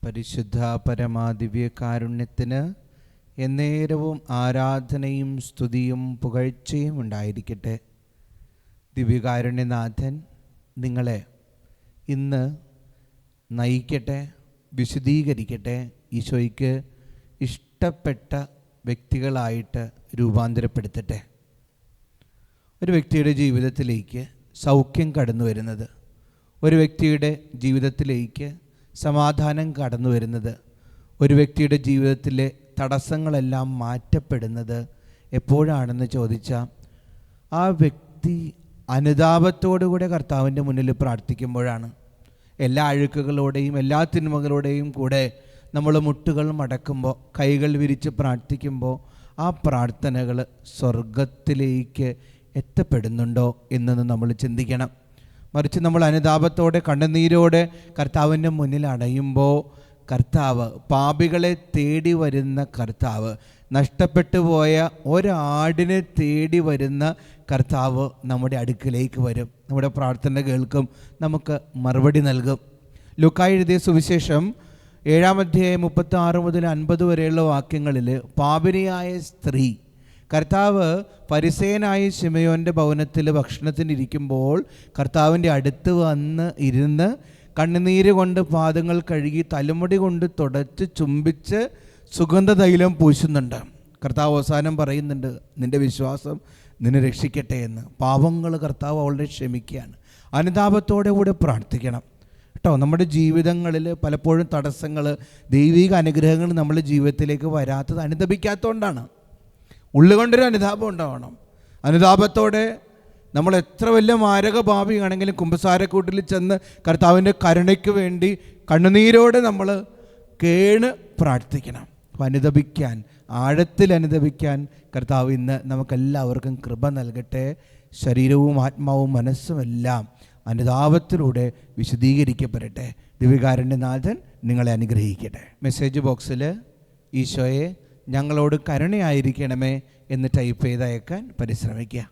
പരിശുദ്ധ പരമാദിവ്യകാരുണ്യത്തിന് എന്നേരവും ആരാധനയും സ്തുതിയും പുകഴ്ചയും ഉണ്ടായിരിക്കട്ടെ. ദിവ്യകാരുണ്യനാഥൻ നിങ്ങളെ ഇന്ന് നയിക്കട്ടെ, വിശദീകരിക്കട്ടെ, ഈശോയ്ക്ക് ഇഷ്ടപ്പെട്ട വ്യക്തികളായിട്ട് രൂപാന്തരപ്പെടുത്തട്ടെ. ഒരു വ്യക്തിയുടെ ജീവിതത്തിലേക്ക് സൗഖ്യം കടന്നു വരുന്നത്, ഒരു വ്യക്തിയുടെ ജീവിതത്തിലേക്ക് സമാധാനം കടന്നു വരുന്നത്, ഒരു വ്യക്തിയുടെ ജീവിതത്തിലെ തടസ്സങ്ങളെല്ലാം മാറ്റപ്പെടുന്നത് എപ്പോഴാണെന്ന് ചോദിച്ചാൽ ആ വ്യക്തി അനുതാപത്തോടുകൂടെ കർത്താവിൻ്റെ മുന്നിൽ പ്രാർത്ഥിക്കുമ്പോഴാണ്. എല്ലാ അഴുക്കുകളോടെയും എല്ലാ തിന്മകളോടെയും കൂടെ നമ്മൾ മുട്ടുകൾ മടക്കുമ്പോൾ, കൈകൾ വിരിച്ച് പ്രാർത്ഥിക്കുമ്പോൾ ആ പ്രാർത്ഥനകൾ സ്വർഗത്തിലേക്ക് എത്തപ്പെടുന്നുണ്ടോ എന്നൊന്ന് നമ്മൾ ചിന്തിക്കണം. മറിച്ച് നമ്മൾ അനുതാപത്തോടെ കണ്ണുനീരോടെ കർത്താവിൻ്റെ മുന്നിൽ അണയുമ്പോൾ കർത്താവ്, പാപികളെ തേടി വരുന്ന കർത്താവ്, നഷ്ടപ്പെട്ടു പോയ ഒരാടിനെ തേടി വരുന്ന കർത്താവ് നമ്മുടെ അടുക്കിലേക്ക് വരും, നമ്മുടെ പ്രാർത്ഥന കേൾക്കും, നമുക്ക് മറുപടി നൽകും. ലൂക്കായി എഴുതിയ സുവിശേഷം 7-ാം അധ്യായം 36 മുതൽ 50 വരെയുള്ള വാക്യങ്ങളിൽ പാപിനിയായ സ്ത്രീ കർത്താവ് പരിസേയനായ ശിമയോൻ്റെ ഭവനത്തിൽ ഭക്ഷണത്തിനിരിക്കുമ്പോൾ കർത്താവിൻ്റെ അടുത്ത് വന്ന് ഇരുന്ന് കണ്ണുനീര് കൊണ്ട് പാദങ്ങൾ കഴുകി തലമുടി കൊണ്ട് തുടച്ച് ചുംബിച്ച് സുഗന്ധതൈലം പൂശുന്നുണ്ട്. കർത്താവ് അവസാനം പറയുന്നുണ്ട്, നിൻ്റെ വിശ്വാസം നിന്നെ രക്ഷിക്കട്ടെ എന്ന്. പാപങ്ങൾ കർത്താവ് അവളുടെ ക്ഷമിക്കുകയാണ്. അനുതാപത്തോടെ കൂടെ പ്രാർത്ഥിക്കണം കേട്ടോ. നമ്മുടെ ജീവിതങ്ങളിൽ പലപ്പോഴും തടസ്സങ്ങൾ, ദൈവിക അനുഗ്രഹങ്ങൾ നമ്മുടെ ജീവിതത്തിലേക്ക് വരാത്തത് അനുതപിക്കാത്തതുകൊണ്ടാണ്. ഉള്ളുകൊണ്ടൊരു അനുതാപം ഉണ്ടാവണം. അനുതാപത്തോടെ നമ്മൾ എത്ര വലിയ മാരക പാപിയാണെങ്കിലും കുമ്പസാരക്കൂട്ടിൽ ചെന്ന് കർത്താവിൻ്റെ കരുണയ്ക്ക് വേണ്ടി കണ്ണുനീരോടെ നമ്മൾ കേണ് പ്രാർത്ഥിക്കണം. അപ്പം അനുതപിക്കാൻ, ആഴത്തിൽ അനുതപിക്കാൻ കർത്താവ് ഇന്ന് നമുക്കെല്ലാവർക്കും കൃപ നൽകട്ടെ. ശരീരവും ആത്മാവും മനസ്സും എല്ലാം അനുതാപത്തിലൂടെ വിശദീകരിക്കപ്പെടട്ടെ. ദിവ്യകാരുണ്യനാഥൻ നിങ്ങളെ അനുഗ്രഹിക്കട്ടെ. മെസ്സേജ് ബോക്സിൽ ഈശോയെ ഞങ്ങളോട് കരുണയായിരിക്കണമേ എന്ന് ടൈപ്പ് ചെയ്ത് അയക്കാൻ പരിശ്രമിക്കുക.